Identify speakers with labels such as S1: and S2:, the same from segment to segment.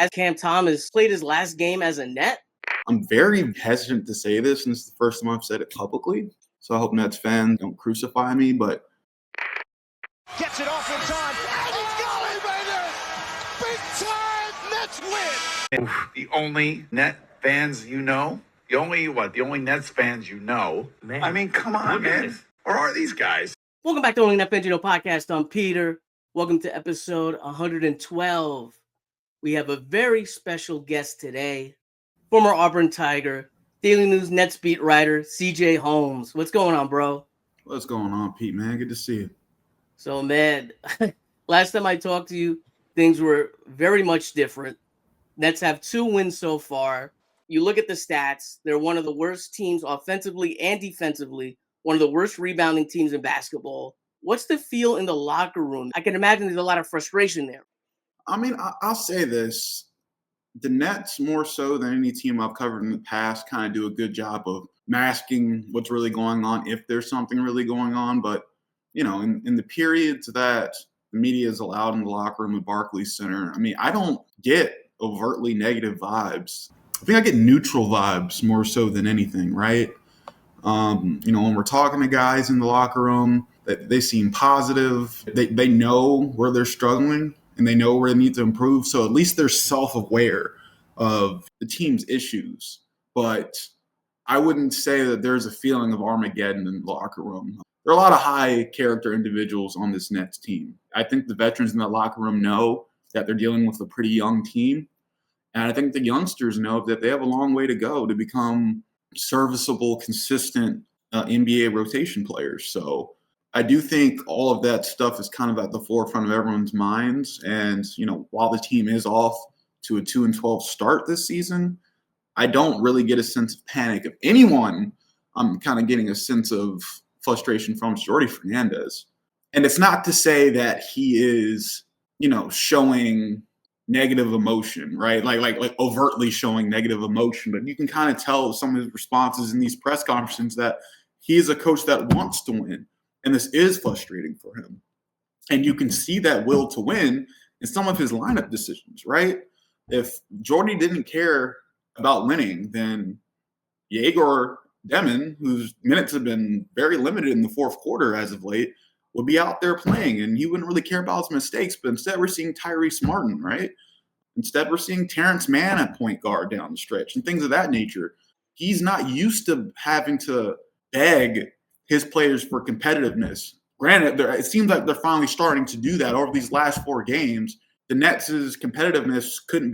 S1: Has Cam Thomas played his last game as a Net?
S2: I'm very hesitant to say this, and it's the first time I've said it publicly. So I hope Nets fans don't crucify me, but
S3: gets it off in time. And he's got it, baby! Big time Nets win.
S4: The only Net fans you know? The only Nets fans you know? Man. I mean, come on, man. Or are these guys?
S1: Welcome back to Only Net Fans You Know podcast. I'm Peter. Welcome to episode 112. We have a very special guest today. Former Auburn Tiger, Daily News Nets beat writer, CJ Holmes. What's going on, bro?
S2: What's going on, Pete, man? Good to see you.
S1: So, man, last time I talked to you, things were very much different. Nets have 2 wins so far. You look at the stats, they're one of the worst teams offensively and defensively, one of the worst rebounding teams in basketball. What's the feel in the locker room? I can imagine there's a lot of frustration there.
S2: I mean, I'll say this. The Nets, more so than any team I've covered in the past, kind of do a good job of masking what's really going on if there's something really going on. But, you know, in the periods that the media is allowed in the locker room at Barclays Center, I mean, I don't get overtly negative vibes. I think I get neutral vibes more so than anything, right? You know, when we're talking to guys in the locker room, they seem positive. They know where they're struggling and they know where they need to improve. So at least they're self-aware of the team's issues. But I wouldn't say that there's a feeling of Armageddon in the locker room. There are a lot of high character individuals on this Nets team. I think the veterans in that locker room know that they're dealing with a pretty young team. And I think the youngsters know that they have a long way to go to become serviceable, consistent NBA rotation players. So I do think all of that stuff is kind of at the forefront of everyone's minds. And, you know, while the team is off to a 2-12 start this season, I don't really get a sense of panic. If anyone, I'm kind of getting a sense of frustration from Jordi Fernandez. And it's not to say that he is, you know, showing negative emotion, right? Like overtly showing negative emotion, but you can kind of tell some of his responses in these press conferences that he is a coach that wants to win. And this is frustrating for him. And you can see that will to win in some of his lineup decisions, right? If Jordi didn't care about winning, then Egor Demin, whose minutes have been very limited in the fourth quarter as of late, would be out there playing, and he wouldn't really care about his mistakes. But instead, we're seeing Tyrese Martin, right? Instead, we're seeing Terrence Mann at point guard down the stretch and things of that nature. He's not used to having to beg his players for competitiveness. Granted, it seems like they're finally starting to do that over these last 4 games. The Nets' competitiveness can't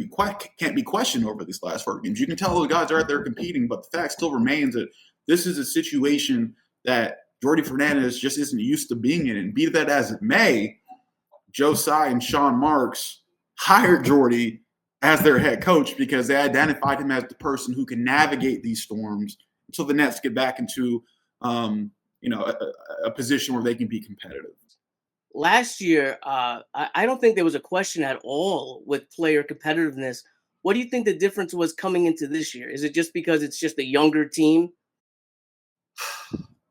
S2: be questioned over these last 4 games. You can tell the guys are out there competing, but the fact still remains that this is a situation that Jordi Fernandez just isn't used to being in. And be that as it may, Joe Tsai and Sean Marks hired Jordi as their head coach because they identified him as the person who can navigate these storms until the Nets get back into a position where they can be competitive.
S1: Last year, I don't think there was a question at all with player competitiveness. What do you think the difference was coming into this year? Is it just because it's just a younger team?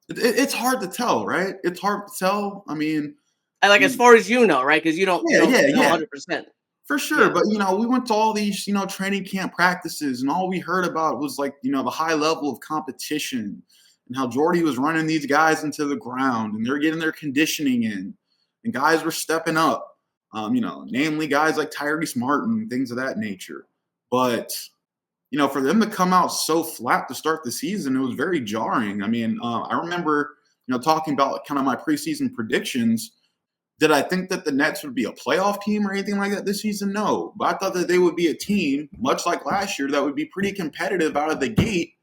S2: It's hard to tell, right? It's hard to tell. I mean,
S1: as far as you know, right? Because you don't know 100%.
S2: For sure. Yeah. But, you know, we went to all these, you know, training camp practices, and all we heard about was, like, you know, the high level of competition and how Jordi was running these guys into the ground and they're getting their conditioning in and guys were stepping up, namely guys like Tyrese Martin, things of that nature. But, you know, for them to come out so flat to start the season, it was very jarring. I mean, I remember, you know, talking about kind of my preseason predictions. Did I think that the Nets would be a playoff team or anything like that this season? No. But I thought that they would be a team, much like last year, that would be pretty competitive out of the gate.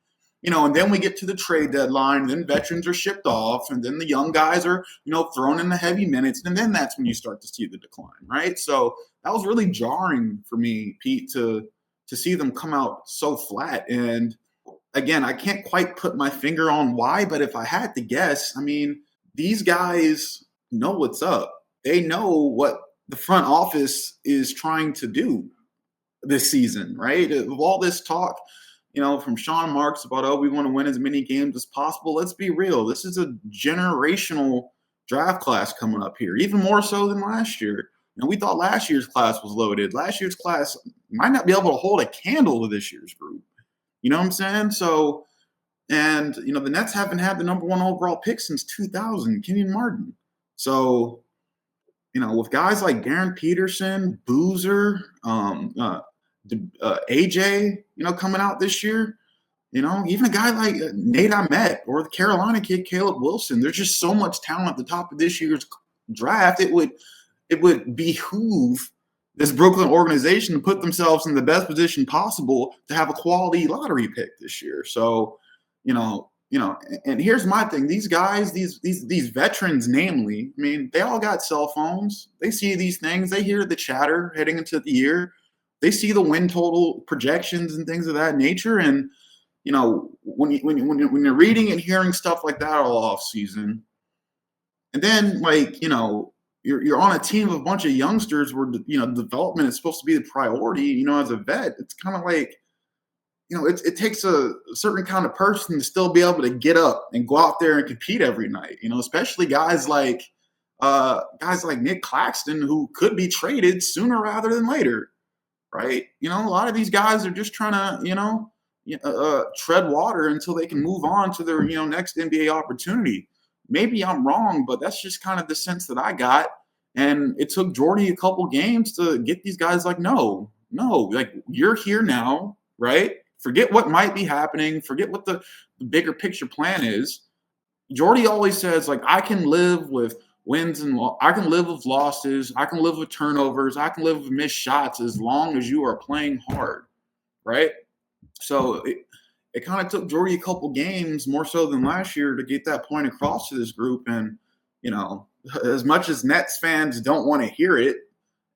S2: You know, and then we get to the trade deadline, then veterans are shipped off, and then the young guys are, you know, thrown in the heavy minutes, and then that's when you start to see the decline, right? So that was really jarring for me, Pete, to see them come out so flat. And again, I can't quite put my finger on why, but if I had to guess, I mean, these guys know what's up. They know what the front office is trying to do this season, right? Of all this talk, you know, from Sean Marks about, we want to win as many games as possible. Let's be real. This is a generational draft class coming up here, even more so than last year. And we thought last year's class was loaded. Last year's class might not be able to hold a candle to this year's group. You know what I'm saying? So, and, the Nets haven't had the number 1 overall pick since 2000, Kenyon Martin. So, with guys like Darren Peterson, Boozer, AJ, coming out this year, even a guy like Nate Ahmed or the Carolina kid, Caleb Wilson, there's just so much talent at the top of this year's draft. It would behoove this Brooklyn organization to put themselves in the best position possible to have a quality lottery pick this year. So, and here's my thing. These guys, these veterans, namely, they all got cell phones. They see these things. They hear the chatter heading into the year. They see the win total projections and things of that nature. And, when you're reading and hearing stuff like that all off season, and then you're on a team of a bunch of youngsters where development is supposed to be the priority. As a vet, it's kind of like, it takes a certain kind of person to still be able to get up and go out there and compete every night. Especially guys like Nic Claxton, who could be traded sooner rather than later, right? A lot of these guys are just trying to tread water until they can move on to their next NBA opportunity. Maybe I'm wrong, but that's just kind of the sense that I got. And it took Jordi a couple games to get these guys like, no, like you're here now, right? Forget what might be happening. Forget what the bigger picture plan is. Jordi always says, like, I can live with wins and I can live with losses. I can live with turnovers. I can live with missed shots as long as you are playing hard, right? So it kind of took Jordi a couple games, more so than last year, to get that point across to this group. And, as much as Nets fans don't want to hear it,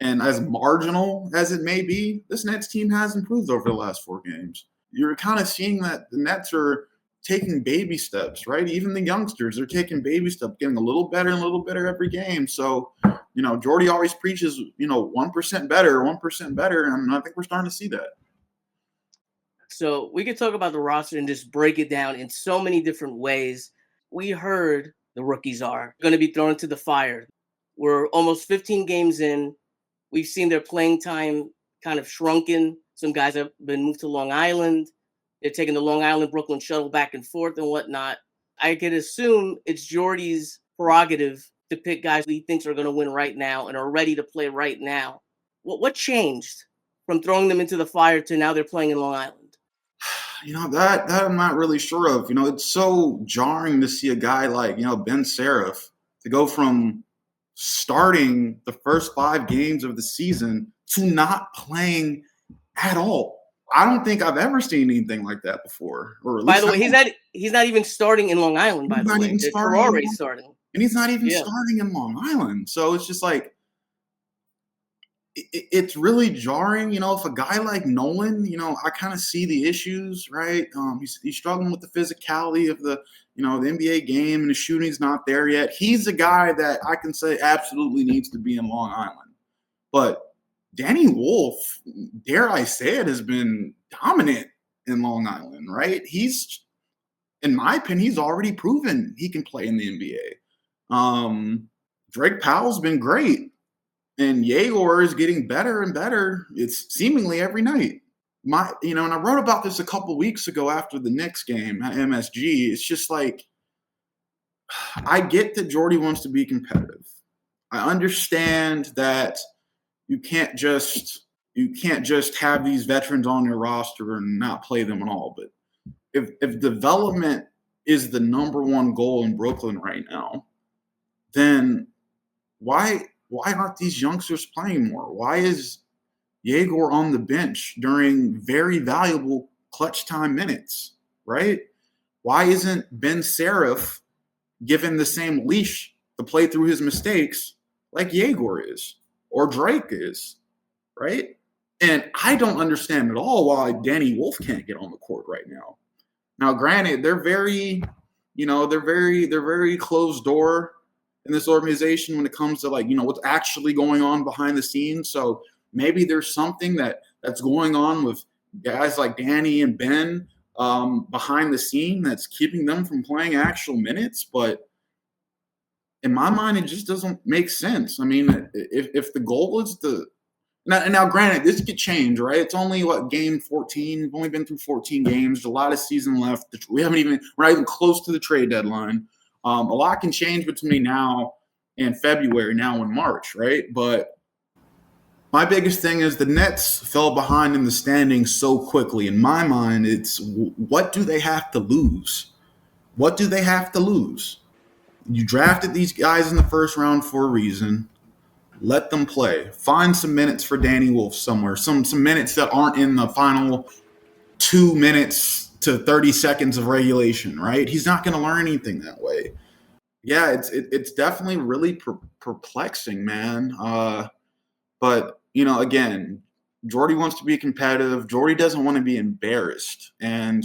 S2: and as marginal as it may be, this Nets team has improved over the last 4 games. You're kind of seeing that the Nets are taking baby steps, right? Even the youngsters are taking baby steps, getting a little better and a little better every game. So, Jordi always preaches, 1% better, 1% better. And I think we're starting to see that.
S1: So we could talk about the roster and just break it down in so many different ways. We heard the rookies are going to be thrown into the fire. We're almost 15 games in. We've seen their playing time kind of shrunken. Some guys have been moved to Long Island. They're taking the Long Island-Brooklyn shuttle back and forth and whatnot. I could assume it's Jordi's prerogative to pick guys he thinks are going to win right now and are ready to play right now. What changed from throwing them into the fire to now they're playing in Long Island?
S2: That I'm not really sure of. It's so jarring to see a guy like, Ben Seraph to go from starting the first 5 games of the season to not playing at all. I don't think I've ever seen anything like that before. Or
S1: by the way, he's not even starting in Long Island, by the way. It's already starting.
S2: And he's not even starting in Long Island. So it's just like, it's really jarring, if a guy like Nolan, I kind of see the issues, right? He's struggling with the physicality of the NBA game, and the shooting's not there yet. He's a guy that I can say absolutely needs to be in Long Island. But Danny Wolf, dare I say it, has been dominant in Long Island, right? He's, in my opinion, he's already proven he can play in the NBA. Drake Powell's been great. And Egor is getting better and better. It's seemingly every night. And I wrote about this a couple weeks ago after the Knicks game at MSG. It's just like, I get that Jordi wants to be competitive. I understand that you can't just have these veterans on your roster and not play them at all. But if development is the number 1 goal in Brooklyn right now, then why aren't these youngsters playing more? Why is Egor on the bench during very valuable clutch time minutes, right? Why isn't Ben Seraph given the same leash to play through his mistakes like Egor is or Drake is, right? And I don't understand at all why Danny Wolf can't get on the court right now. Now, granted, they're very closed door in this organization when it comes to what's actually going on behind the scenes. So maybe there's something that's going on with guys like Danny and Ben behind the scene that's keeping them from playing actual minutes. But in my mind, it just doesn't make sense. I mean, if the goal is to Now, granted, this could change, right? It's only game 14. We've only been through 14 games. There's a lot of season left. We're not even close to the trade deadline. A lot can change between now and February, now and March, right? But my biggest thing is the Nets fell behind in the standings so quickly. In my mind, it's what do they have to lose? What do they have to lose? You drafted these guys in the first round for a reason. Let them play. Find some minutes for Danny Wolf somewhere. Some minutes that aren't in the final 2 minutes to 30 seconds of regulation, right? He's not going to learn anything that way. Yeah, it's definitely really perplexing, man. But, again, Jordi wants to be competitive. Jordi doesn't want to be embarrassed. And,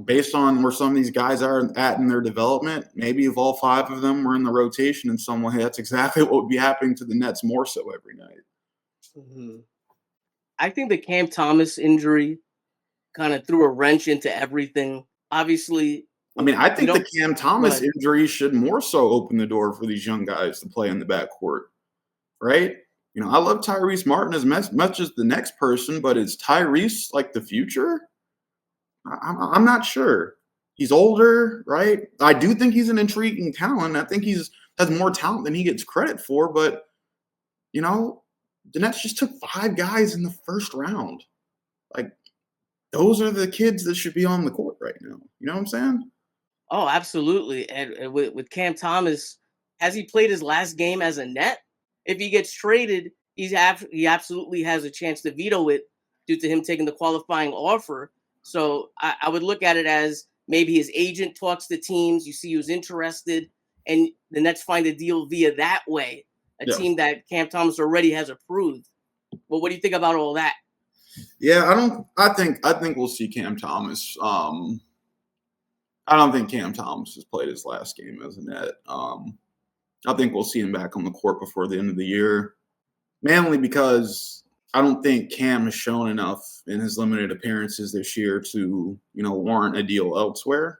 S2: based on where some of these guys are at in their development, maybe if all 5 of them were in the rotation in some way, that's exactly what would be happening to the Nets more so every night.
S1: Mm-hmm. I think the Cam Thomas injury kind of threw a wrench into everything. Obviously,
S2: I think the Cam Thomas injury should more so open the door for these young guys to play in the backcourt, right? I love Tyrese Martin as much as the next person, but is Tyrese like the future? I'm not sure. He's older, right? I do think he's an intriguing talent. I think has more talent than he gets credit for, but, the Nets just took 5 guys in the first round. Like, those are the kids that should be on the court right now. You know what I'm saying?
S1: Oh, absolutely. And with Cam Thomas, has he played his last game as a Net? If he gets traded, he absolutely has a chance to veto it due to him taking the qualifying offer. So I would look at it as maybe his agent talks to teams, you see who's interested, and the Nets find a deal via that way, a team that Cam Thomas already has approved. Well, what do you think about all that?
S2: Yeah, I think we'll see Cam Thomas. I don't think Cam Thomas has played his last game as a Net. I think we'll see him back on the court before the end of the year, mainly because I don't think Cam has shown enough in his limited appearances this year to, warrant a deal elsewhere,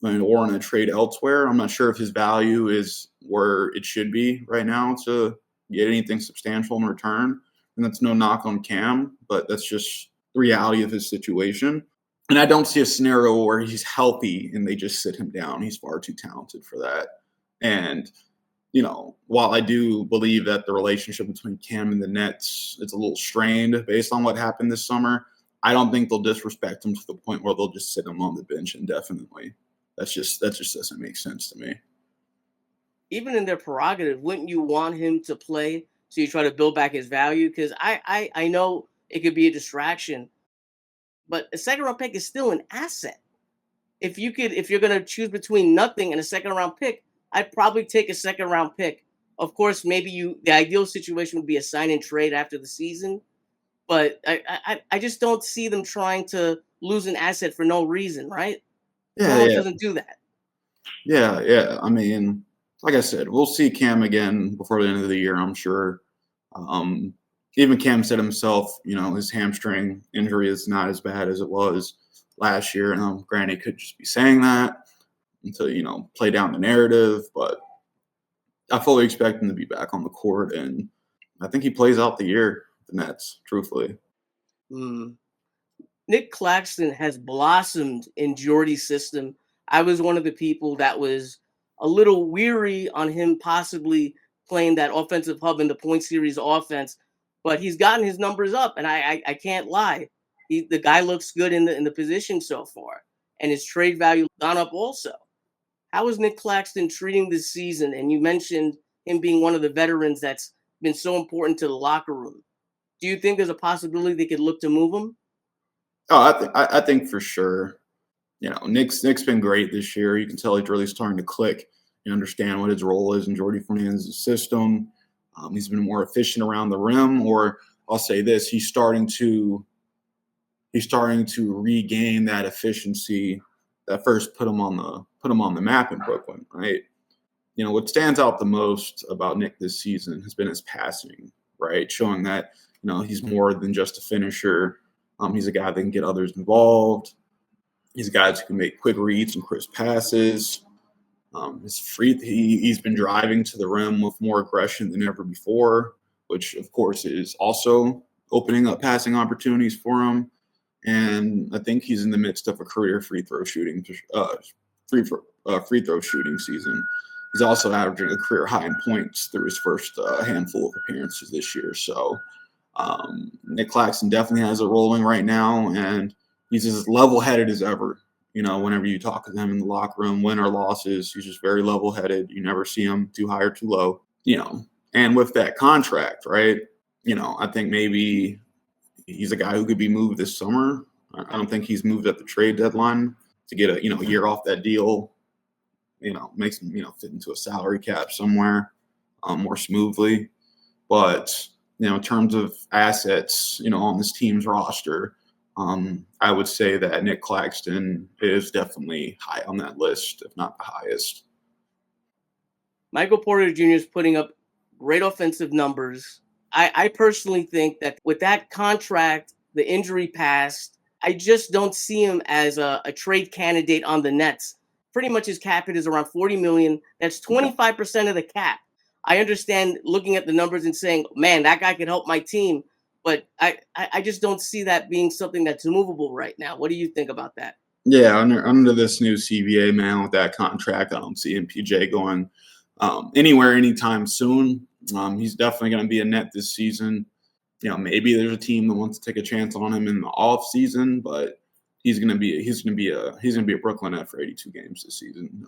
S2: warrant a trade elsewhere. I'm not sure if his value is where it should be right now to get anything substantial in return. And that's no knock on Cam, but that's just the reality of his situation. And I don't see a scenario where he's healthy and they just sit him down. He's far too talented for that. And, while I do believe that the relationship between Cam and the Nets, it's a little strained based on what happened this summer, I don't think they'll disrespect him to the point where they'll just sit him on the bench indefinitely. That just doesn't make sense to me.
S1: Even in their prerogative, wouldn't you want him to play so you try to build back his value? Because I know it could be a distraction, but a second round pick is still an asset. If you're going to choose between nothing and a second round pick, I'd probably take a second round pick. Of course, maybe the ideal situation would be a sign and trade after the season, but I just don't see them trying to lose an asset for no reason, right?
S2: Yeah,
S1: doesn't do that.
S2: Yeah. Like I said, we'll see Cam again before the end of the year, I'm sure. Even Cam said himself, his hamstring injury is not as bad as it was last year. Granted, he could just be saying that to, play down the narrative, but I fully expect him to be back on the court, and I think he plays out the year, the Nets, truthfully.
S1: Nic Claxton has blossomed in Jordi's system. I was one of the people that was a little weary on him possibly playing that offensive hub in the point series offense, but he's gotten his numbers up, and I can't lie. The guy looks good in the position so far, and his trade value gone up also. How is Nic Claxton treating this season? And you mentioned him being one of the veterans that's been so important to the locker room. Do you think there's a possibility they could look to move him?
S2: Oh, I think for sure. Nick's been great this year. You can tell he's really starting to click and understand what his role is in Jordi Fernandez's system. He's been more efficient around the rim, or I'll say this: he's starting to regain that efficiency that first put him on the map in Brooklyn, right? What stands out the most about Nick this season has been his passing, right? Showing that, he's more than just a finisher. He's a guy that can get others involved. He's a guy who can make quick reads and crisp passes. He's been driving to the rim with more aggression than ever before, which of course is also opening up passing opportunities for him. And I think he's in the midst of a career free throw shooting season. He's also averaging a career high in points through his first handful of appearances this year. So Nic Claxton definitely has it rolling right now, and he's as level-headed as ever. Whenever you talk to him in the locker room, win or losses, he's just very level-headed. You never see him too high or too low. And with that contract, right? I think maybe he's a guy who could be moved this summer. I don't think he's moved at the trade deadline to get a year off that deal. Makes him fit into a salary cap somewhere more smoothly. But in terms of assets, on this team's roster, I would say that Nic Claxton is definitely high on that list, if not the highest.
S1: Micheal Porter Jr. is putting up great offensive numbers. I personally think that with that contract, the injury past, I just don't see him as a trade candidate on the Nets. Pretty much his cap hit is around $40 million. That's 25% of the cap. I understand looking at the numbers and saying, man, that guy could help my team. But I just don't see that being something that's movable right now. What do you think about that?
S2: Yeah, under this new CBA, man, with that contract, I don't see MPJ going anywhere anytime soon. He's definitely going to be a Net this season. Maybe there's a team that wants to take a chance on him in the off season, but he's going to be a Brooklyn Net for 82 games this season.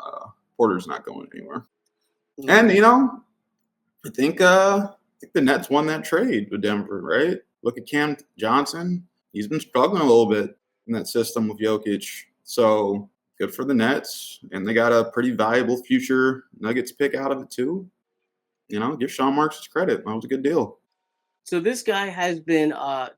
S2: Porter's not going anywhere. And I think the Nets won that trade with Denver, right? Look at Cam Johnson. He's been struggling a little bit in that system with Jokic. So good for the Nets. And they got a pretty valuable future Nuggets pick out of it too. Give Sean Marks his credit. That was a good deal.
S1: So this guy has been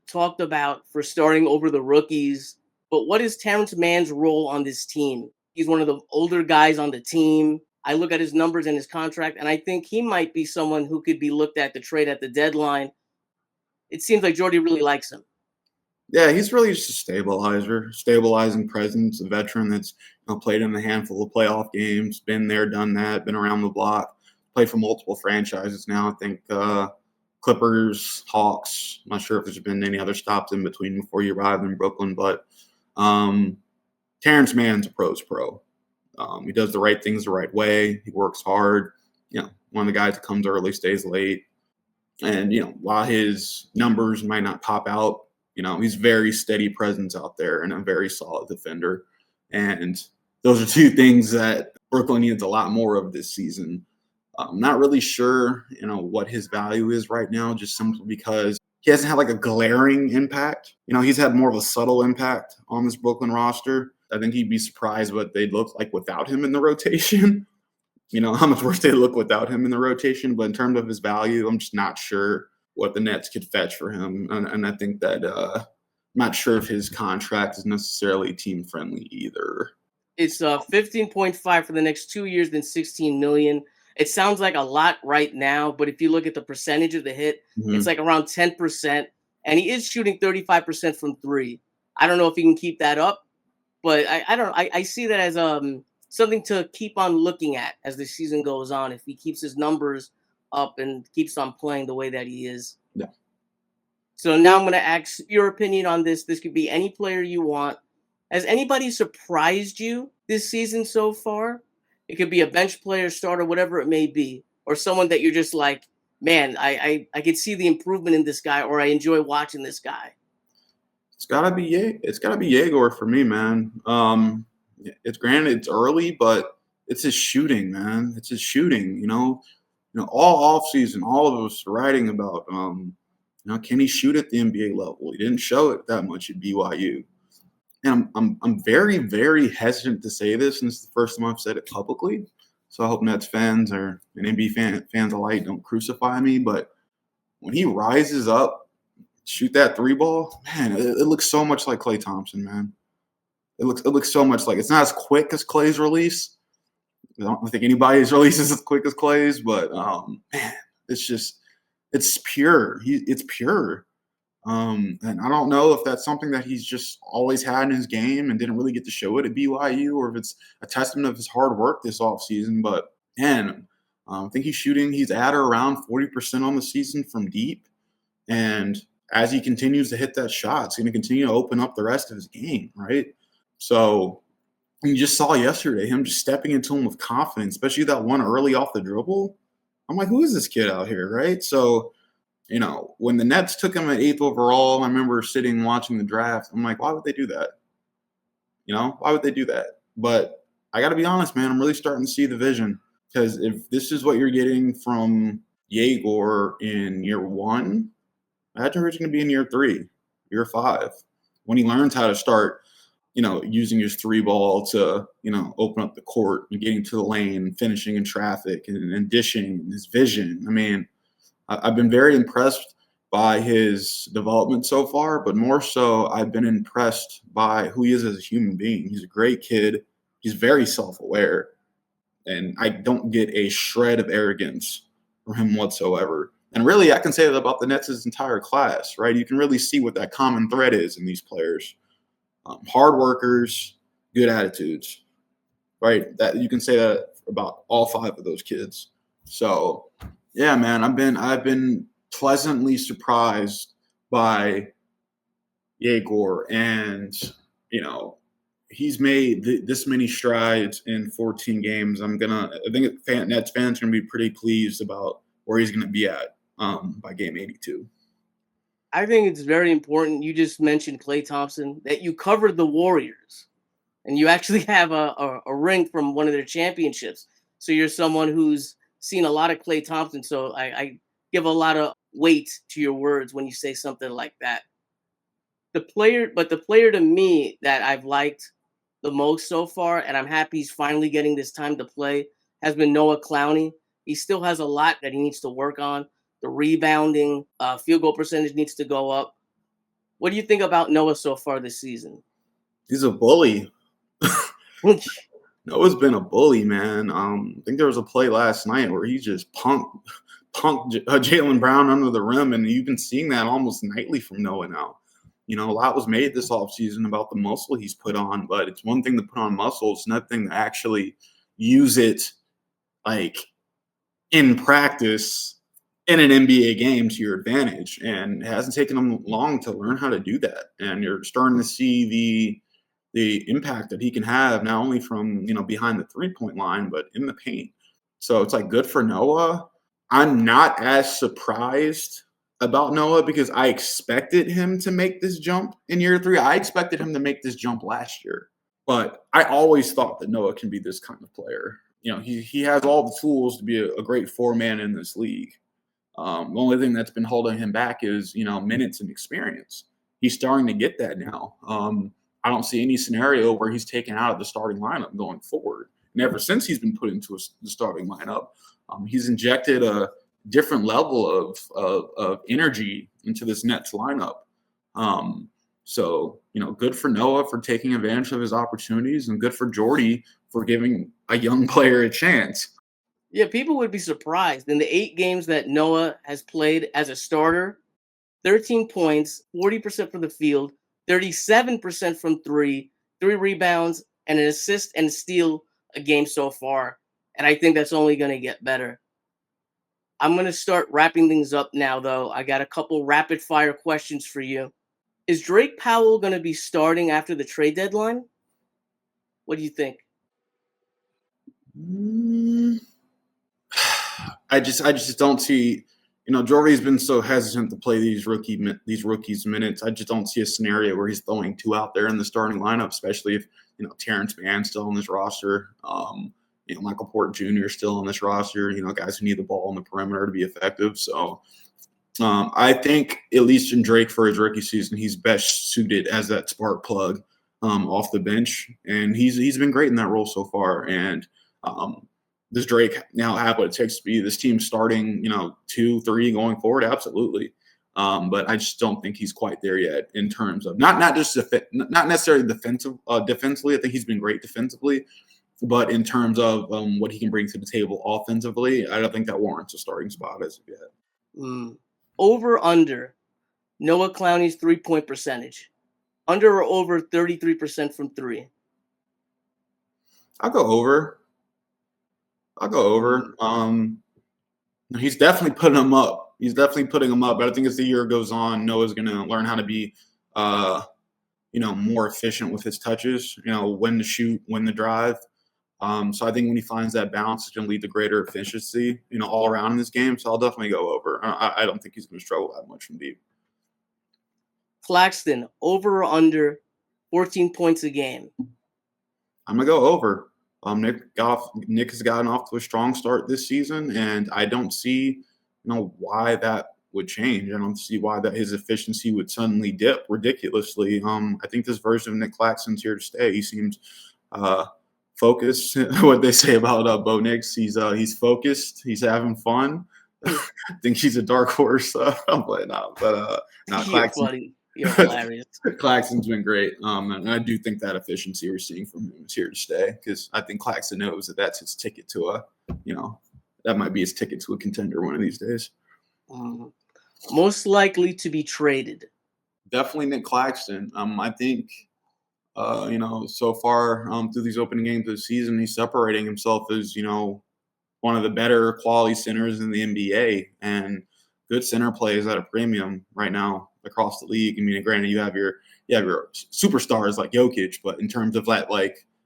S1: talked about for starting over the rookies. But what is Terrence Mann's role on this team? He's one of the older guys on the team. I look at his numbers and his contract, and I think he might be someone who could be looked at the trade at the deadline. It seems like Jordi really likes him.
S2: Yeah, he's really just a stabilizing presence, a veteran that's played in a handful of playoff games, been there, done that, been around the block, played for multiple franchises now. I think Clippers, Hawks. I'm not sure if there's been any other stops in between before you arrived in Brooklyn, but Terrence Mann's a pro's pro. He does the right things the right way. He works hard. One of the guys that comes early, stays late. And, while his numbers might not pop out, he's very steady presence out there and a very solid defender. And those are two things that Brooklyn needs a lot more of this season. I'm not really sure, what his value is right now, just simply because he hasn't had like a glaring impact. He's had more of a subtle impact on this Brooklyn roster. I think he'd be surprised what they'd look like without him in the rotation. How much worse they look without him in the rotation. But in terms of his value, I'm just not sure what the Nets could fetch for him. And I think that I'm not sure if his contract is necessarily team-friendly either.
S1: It's 15.5 for the next 2 years, then $16 million. It sounds like a lot right now, but if you look at the percentage of the hit, it's like around 10%. And he is shooting 35% from three. I don't know if he can keep that up, but I see that as something to keep on looking at as the season goes on. If he keeps his numbers up and keeps on playing the way that he is.
S2: Yeah.
S1: So now I'm going to ask your opinion on this. This could be any player you want. Has anybody surprised you this season so far? It could be a bench player, starter, whatever it may be, or someone that you're just like, man, I could see the improvement in this guy, or I enjoy watching this guy.
S2: It's gotta be Egor for me, man. It's granted it's early, but it's his shooting, man. It's his shooting. All off season, all of us are writing about, can he shoot at the NBA level? He didn't show it that much at BYU. And I'm very, very hesitant to say this, and this is the first time I've said it publicly. So I hope Nets fans and NBA fans alike don't crucify me. But when he rises up, shoot that three ball, man, it looks so much like Klay Thompson, man. It looks so much like it's not as quick as Klay's release. I don't think anybody's release is as quick as Klay's, but man, it's pure. It's pure. And I don't know if that's something that he's just always had in his game and didn't really get to show it at BYU, or if it's a testament of his hard work this offseason. But man, I think he's at or around 40% on the season from deep. And as he continues to hit that shot, it's going to continue to open up the rest of his game, right? So you just saw yesterday him just stepping into him with confidence, especially that one early off the dribble. I'm like, who is this kid out here, right? So, when the Nets took him at 8th overall, I remember sitting watching the draft. I'm like, why would they do that? Why would they do that? But I got to be honest, man, I'm really starting to see the vision, because if this is what you're getting from Egor in year 1, imagine who's going to be in year 3, year 5, when he learns how to start, using his 3 ball to, open up the court and getting to the lane, finishing in traffic and dishing, and his vision. I mean, I've been very impressed by his development so far, but more so I've been impressed by who he is as a human being. He's a great kid. He's very self-aware, and I don't get a shred of arrogance from him whatsoever. And really, I can say that about the Nets' entire class, right? You can really see what that common thread is in these players. Hard workers, good attitudes, right? That you can say that about all 5 of those kids. So, yeah, man, I've been pleasantly surprised by Egor, and he's made this many strides in 14 games. I think Nets fans are gonna be pretty pleased about where he's gonna be at by game 82.
S1: I think it's very important. You just mentioned Klay Thompson, that you covered the Warriors, and you actually have a ring from one of their championships. So you're someone who's seen a lot of Klay Thompson. So I give a lot of weight to your words when you say something like that. The player to me that I've liked the most so far, and I'm happy he's finally getting this time to play, has been Noah Clowney. He still has a lot that he needs to work on. The rebounding, field goal percentage needs to go up. What do you think about Noah so far this season?
S2: He's a bully. Noah's been a bully, man. I think there was a play last night where he just punked Jaylen Brown under the rim, and you've been seeing that almost nightly from Noah now. A lot was made this offseason about the muscle he's put on, but it's one thing to put on muscle. It's another thing to actually use it, like, in practice in an NBA game to your advantage. And it hasn't taken him long to learn how to do that. And you're starting to see the impact that he can have, not only from, behind the 3-point line, but in the paint. So it's like good for Noah. I'm not as surprised about Noah because I expected him to make this jump in year 3. I expected him to make this jump last year, but I always thought that Noah can be this kind of player. He has all the tools to be a great 4-man in this league. The only thing that's been holding him back is, minutes and experience. He's starting to get that now. I don't see any scenario where he's taken out of the starting lineup going forward. And ever since he's been put into the starting lineup, he's injected a different level of energy into this Nets lineup. So, good for Noah for taking advantage of his opportunities, and good for Jordi for giving a young player a chance.
S1: Yeah, people would be surprised. In the 8 games that Noah has played as a starter, 13 points, 40% from the field, 37% from 3, 3 rebounds, and an assist and steal a game so far. And I think that's only going to get better. I'm going to start wrapping things up now, though. I got a couple rapid-fire questions for you. Is Drake Powell going to be starting after the trade deadline? What do you think?
S2: I just don't see. Jordi's been so hesitant to play these rookies minutes. I just don't see a scenario where he's throwing 2 out there in the starting lineup, especially if Terrence Mann's still on this roster. Micheal Porter Jr. still on this roster. Guys who need the ball on the perimeter to be effective. So I think at least in Drake for his rookie season, he's best suited as that spark plug off the bench, and he's been great in that role so far. And does Drake now have what it takes to be this team starting, 2, 3 going forward? Absolutely. But I just don't think he's quite there yet in terms of not necessarily defensively. I think he's been great defensively, but in terms of what he can bring to the table offensively, I don't think that warrants a starting spot as of yet.
S1: Over under Noah Clowney's 3-point percentage. Under or over 33% from 3?
S2: I'll go over. I'll go over. He's definitely putting them up. But I think as the year goes on, Noah's going to learn how to be, more efficient with his touches. When to shoot, when to drive. So I think when he finds that balance, it's going to lead to greater efficiency, all around in this game. So I'll definitely go over. I don't think he's going to struggle that much from deep.
S1: Claxton, over or under 14 points a game?
S2: I'm going to go over. Nic has gotten off to a strong start this season, and I don't see, why that would change. I don't see why that his efficiency would suddenly dip ridiculously. I think this version of Nic Claxton's here to stay. He seems focused. What they say about Bo Nix, he's focused. He's having fun. I think she's a dark horse. I'm playing out, but Claxton.
S1: Funny. You're hilarious.
S2: Claxton's been great, and I do think that efficiency we're seeing from him is here to stay, because I think Claxton knows that that's his ticket to that might be his ticket to a contender one of these days.
S1: Most likely to be traded?
S2: Definitely Nic Claxton. I think, so far through these opening games of the season, he's separating himself as, one of the better quality centers in the NBA, and good center play is at a premium right now across the league. I mean, granted, you have your superstars like Jokic, but in terms of that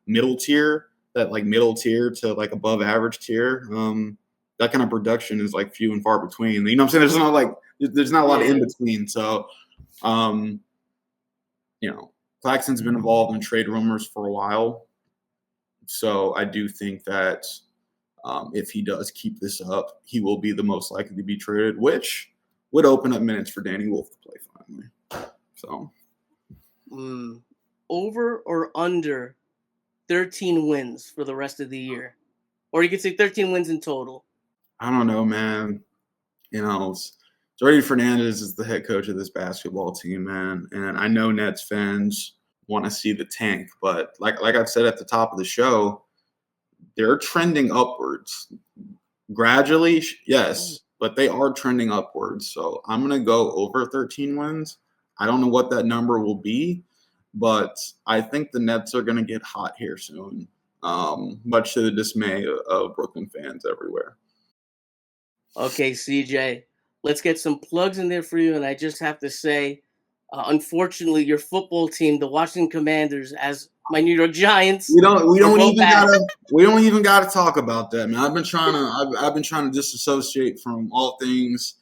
S2: middle tier to above average tier, that kind of production is few and far between. You know what I'm saying? There's not a lot of in between. So, Claxton's been involved in trade rumors for a while. So I do think that if he does keep this up, he will be the most likely to be traded, which would open up minutes for Danny Wolf to play finally. So,
S1: over or under 13 wins for the rest of the year? Or you could say 13 wins in total.
S2: I don't know, man. Jordi Fernandez is the head coach of this basketball team, man. And I know Nets fans want to see the tank, but like I've said at the top of the show, they're trending upwards. Gradually, yes, but they are trending upwards. So I'm going to go over 13 wins. I don't know what that number will be, but I think the Nets are going to get hot here soon, much to the dismay of Brooklyn fans everywhere.
S1: Okay, CJ, let's get some plugs in there for you. And I just have to say, unfortunately, your football team, the Washington Commanders, as my New York Giants,
S2: we don't even gotta talk about that, man. I've been trying to disassociate from all things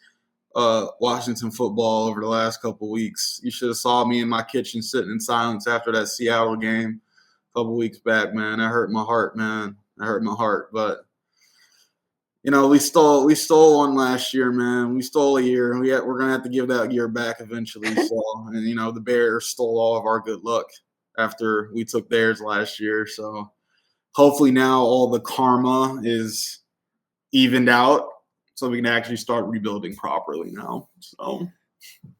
S2: Washington football over the last couple weeks. You should have saw me in my kitchen sitting in silence after that Seattle game a couple weeks back, man. That hurt my heart, man. But we stole one last year, man. We stole a year. We're gonna have to give that year back eventually. So, and the Bears stole all of our good luck after we took theirs last year. So hopefully now all the karma is evened out, so we can actually start rebuilding properly now. So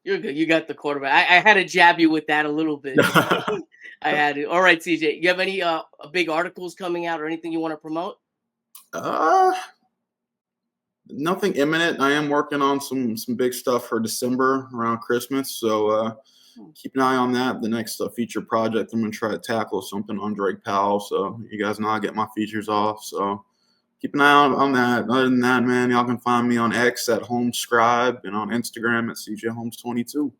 S1: you're good. You got the quarterback. I had to jab you with that a little bit. I had to. All right, CJ. You have any big articles coming out or anything you want to promote?
S2: Nothing imminent. I am working on some big stuff for December around Christmas. So keep an eye on that. The next feature project, I'm going to try to tackle something on Drake Powell. So you guys know I get my features off. So keep an eye on that. Other than that, man, y'all can find me on X at Holmes Scribe and on Instagram at CJHolmes22.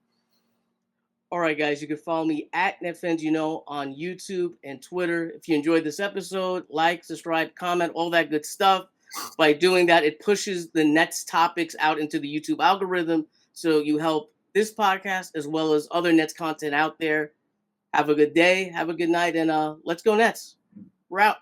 S1: All right, guys, you can follow me at NetFans, on YouTube and Twitter. If you enjoyed this episode, like, subscribe, comment, all that good stuff. By doing that, it pushes the Nets topics out into the YouTube algorithm. So you help this podcast as well as other Nets content out there. Have a good day. Have a good night. And let's go Nets. We're out.